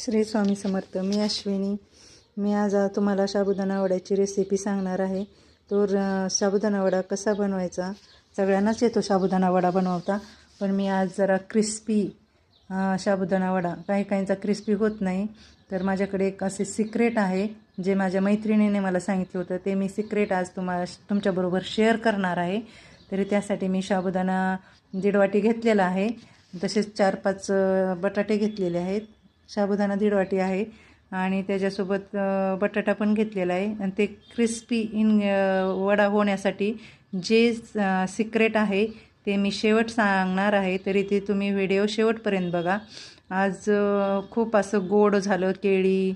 श्री स्वामी समर्थ. मी अश्विनी. मी आज तुम्हाला साबुदाणा वड्याची रेसिपी सांगणार आहे. तो साबुदाणा वडा कसा बनवायचा. सगळ्यांनाच येतो साबुदाणा वडा बनवता, पण मी आज जरा क्रिस्पी साबुदाणा वडा, काहींचा क्रिस्पी होत नाही, तर माझ्याकडे एक असे सिक्रेट आहे जे माझ्या मैत्रिणीने मला सांगितलं होतं. ते मी सिक्रेट आज तुमच्याबरोबर शेअर करणार आहे. तरी त्यासाठी मी साबुदाणा 1.5 वाटी घेतलेला आहे. तसेच 4-5 बटाटे घेतलेले आहेत. साबुदाणा 1.5 वाटी आहे आणि त्याच्यासोबत बटाटा पण घेतलेला आहे. आणि ते क्रिस्पी वडा होण्यासाठी जे सिक्रेट आहे ते मी शेवट सांगणार आहे, तरी ते तुम्ही व्हिडिओ शेवटपर्यंत बघा. आज खूप असं गोड झालं, केळी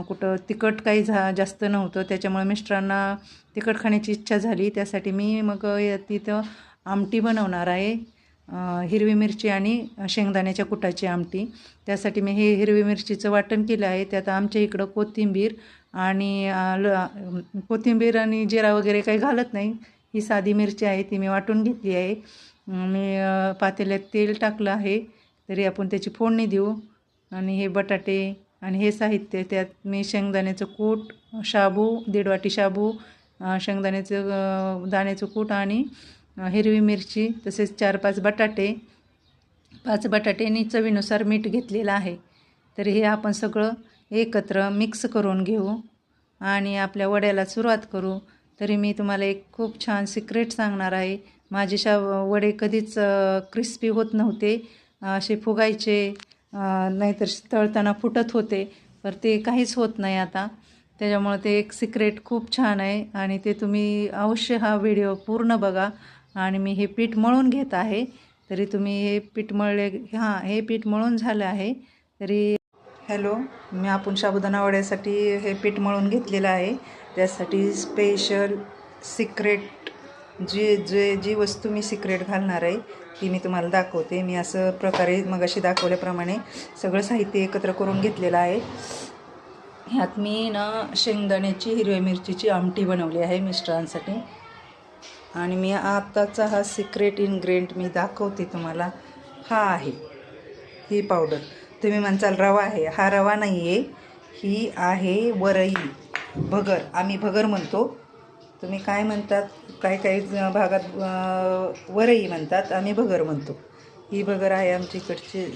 कुठं तिखट काही जास्त नव्हतं, त्याच्यामुळे मिस्टरांना तिखट खाण्याची इच्छा झाली. त्यासाठी मी मग तिथं आमटी बनवणार आहे, हिरवी मिरची आणि शेंगदाण्याच्या कुटाची आमटी. त्यासाठी मी हे हिरवी मिरचीचं वाटण केलं आहे. त्यात आमच्या इकडं कोथिंबीर आणि जिरा वगैरे काही घालत नाही. ही साधी मिरची आहे, ती मी वाटून घेतली आहे. मी पातेल्यात तेल टाकलं आहे, तरी आपण त्याची फोडणी देऊ. आणि हे बटाटे आणि हे साहित्य, त्यात मी शेंगदाण्याचं कूट, शाबू 1.5 वाटी शाबू, शेंगदाण्याचं दाण्याचं कूट आणि हिरवी मिरची, तसेच 4-5 बटाटे, 5 बटाटे आणि चवीनुसार मीठ घेतलेलं आहे. तर हे आपण सगळं एकत्र मिक्स करून घेऊ आणि आपल्या वड्याला सुरुवात करू. तरी मी तुम्हाला एक खूप छान सिक्रेट सांगणार आहे. माझे वडे कधीच क्रिस्पी होत नव्हते, असे फुगायचे, नाहीतर तळताना फुटत होते, पण ते काहीच होत नाही आता. त्याच्यामुळं ते एक सिक्रेट खूप छान आहे आणि ते तुम्ही अवश्य हा व्हिडिओ पूर्ण बघा. आणि मी हे पीठ मळून घेत आहे. तरी तुम्ही हे पीठ हे पीठ मळून झालं आहे. तरी आपण साबुदाणा वड्यासाठी हे पीठ मळून घेतलेलं आहे. त्यासाठी स्पेशल सिक्रेट जी वस्तू मी सिक्रेट घालणार आहे ती मी तुम्हाला दाखवते. मी असं प्रकारे मगाशी दाखवल्याप्रमाणे सगळं साहित्य एकत्र करून घेतलेलं आहे. ह्यात मी शेंगदाण्याची हिरव्या मिरचीची आमटी बनवली आहे मिस्टरांसाठी. आणि मी आत्ताचा हा सिक्रेट इन्ग्रेडियंट मी दाखवते तुम्हाला. हा आहे ही पावडर. तुम्ही म्हणसाल रवा आहे. हा रवा नाही आहे, ही आहे वरई, भगर. आम्ही भगर म्हणतो, तुम्ही काय म्हणतात, काही भागात वरई म्हणतात, आम्ही भगर म्हणतो. ही भगर आहे. आमच्या इकडचे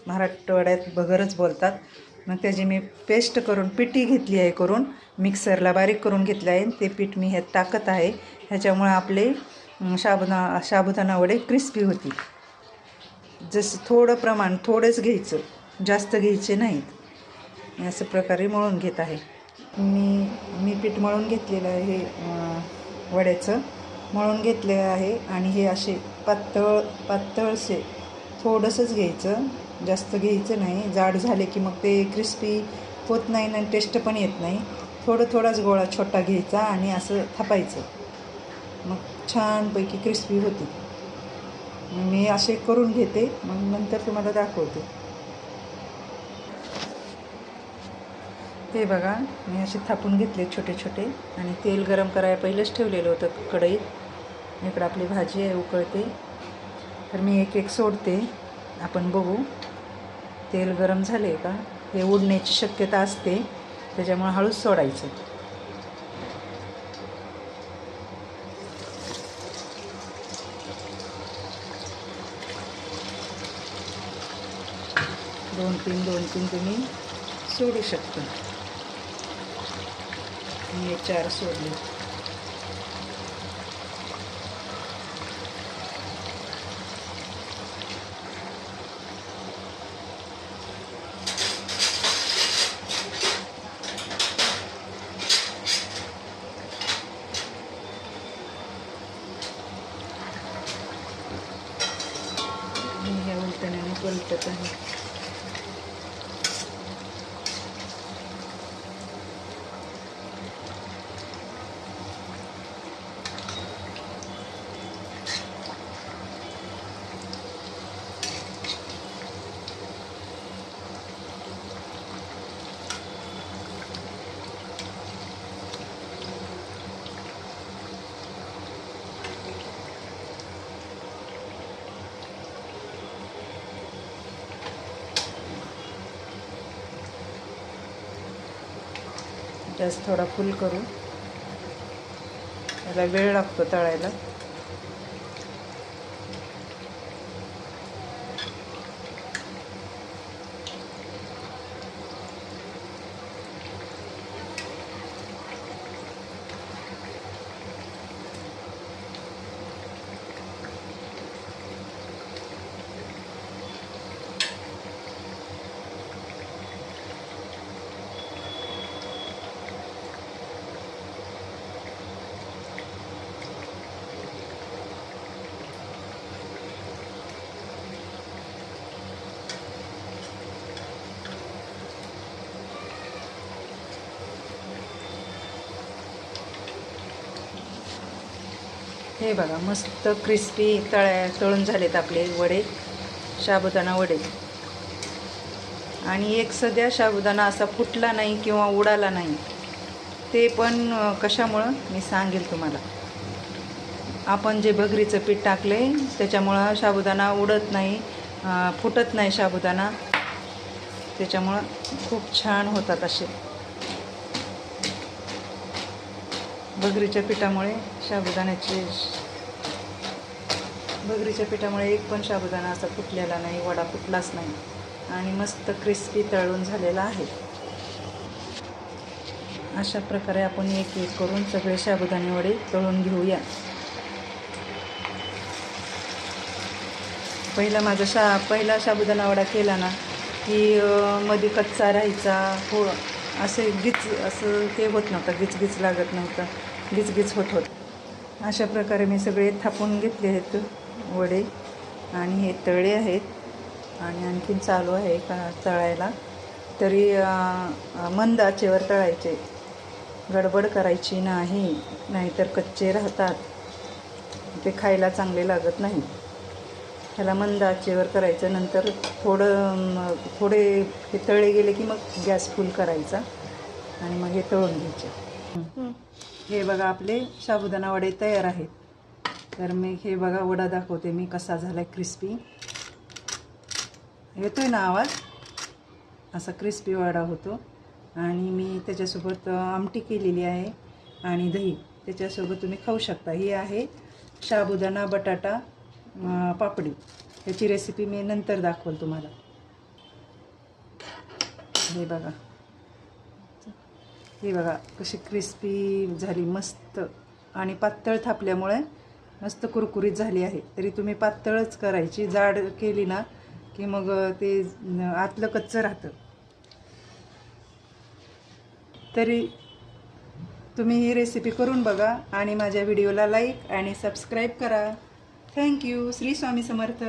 मराठवाड्यात भगरच बोलतात. मग त्याची मी पेस्ट करून पिठी घेतली आहे, करून मिक्सरला बारीक करून घेतलं आहे. ते पीठ मी ह्यात टाकत आहे. ह्याच्यामुळे आपले साबुदाणा वडे क्रिस्पी होतील. जसं थोडं प्रमाण, थोडंच घ्यायचं, जास्त घ्यायचे नाहीत. असं प्रकारे मळून घेत आहे. मी पीठ मळून घेतलेलं आहे, हे वड्याचं मळून घेतलेलं आहे. आणि हे असे पातळसे थोडंसंच घ्यायचं, जास्त घ्यायचं नाही. जाड झाले की मग ते क्रिस्पी होत नाही आणि टेस्ट पण येत नाही. थोडाच गोळा छोटा घ्यायचा आणि असं थापायचं, मग छानपैकी क्रिस्पी होती. मी असे करून घेते, मग नंतर तुम्हाला दाखवते. हे बघा, मी असे थापून घेतले छोटे छोटे. आणि तेल गरम करायला पहिलेच ठेवलेलं होतं कढईत. इकडं आपली भाजी आहे, उकळते. तर मी एक सोडते, आपण बघू. तेल गरम झाले का, हे उडण्याची शक्यता असते, त्याच्यामुळे हळूच सोडायचं. दोन तीन तुम्ही सोडू शकता. मी 4 सोडले. ह्या उलटण्याने पलटत आहे. गॅस थोडा फुल करू. त्याला वेळ लागतो तळायला. हे बघा मस्त क्रिस्पी तळून झालेत आपले वडे, साबुदाणा वडे. आणि एक सध्या साबुदाणा असा फुटला नाही किंवा उडाला नाही. ते पण कशामुळं मी सांगेल तुम्हाला. आपण जे भगरीचं पीठ टाकले त्याच्यामुळं साबुदाणा उडत नाही, फुटत नाही साबुदाणा. त्याच्यामुळं खूप छान होतात असे. भगरीच्या पिठामुळे भगरीच्या पिठामुळे एक पण साबुदाणा असा फुटलेला नाही, वडा फुटलाच नाही आणि मस्त क्रिस्पी तळून झालेला आहे. अशा प्रकारे आपण एक एक करून सगळे साबुदाणे वडे तळून घेऊया. पहिला साबुदाणा वडा केला ना की मध्ये कच्चा राहायचा, हो असं ते होत नव्हतं, गिचगिच लागत नव्हतं, गिचगिच होत. अशा प्रकारे मी सगळे थापून घेतले आहेत वडे आणि हे तळे आहेत. आणि आणखीन चालू आहे का तळायला. तरी मंद आचेवर तळायचे, गडबड करायची नाही, नाहीतर कच्चे राहतात, ते खायला चांगले लागत नाही. ह्याला मंद आचेवर करायचं. नंतर थोडे हे तळे गेले की मग गॅस फुल करायचा आणि मग हे तळून घ्यायचे. हे बघा आपले साबुदाणा वडे तयार आहेत. तर मी हे बघा वडा दाखवते मी कसा झाला क्रिस्पी. येतोय ना आवाज? असा क्रिस्पी वडा होतो. आणि मी त्याच्यासोबत आमटी केलेली आहे आणि दही, त्याच्यासोबत तुम्ही खाऊ शकता. ही आहे साबुदाणा बटाटा पापडी. त्याची रेसिपी मी नंतर दाखवल तुम्हाला. हे बघा कशी क्रिस्पी झाली मस्त. आणि पातळ थापल्यामुळे मस्त कुरकुरीत झाली आहे. तरी तुम्ही पातळच करायची, जाड केली ना की मग ते आतलं कच्चं राहतं. तरी तुम्ही ही रेसिपी करून बघा आणि माझ्या व्हिडिओला लाईक आणि सबस्क्राईब करा. थँक्यू. श्री स्वामी समर्थ.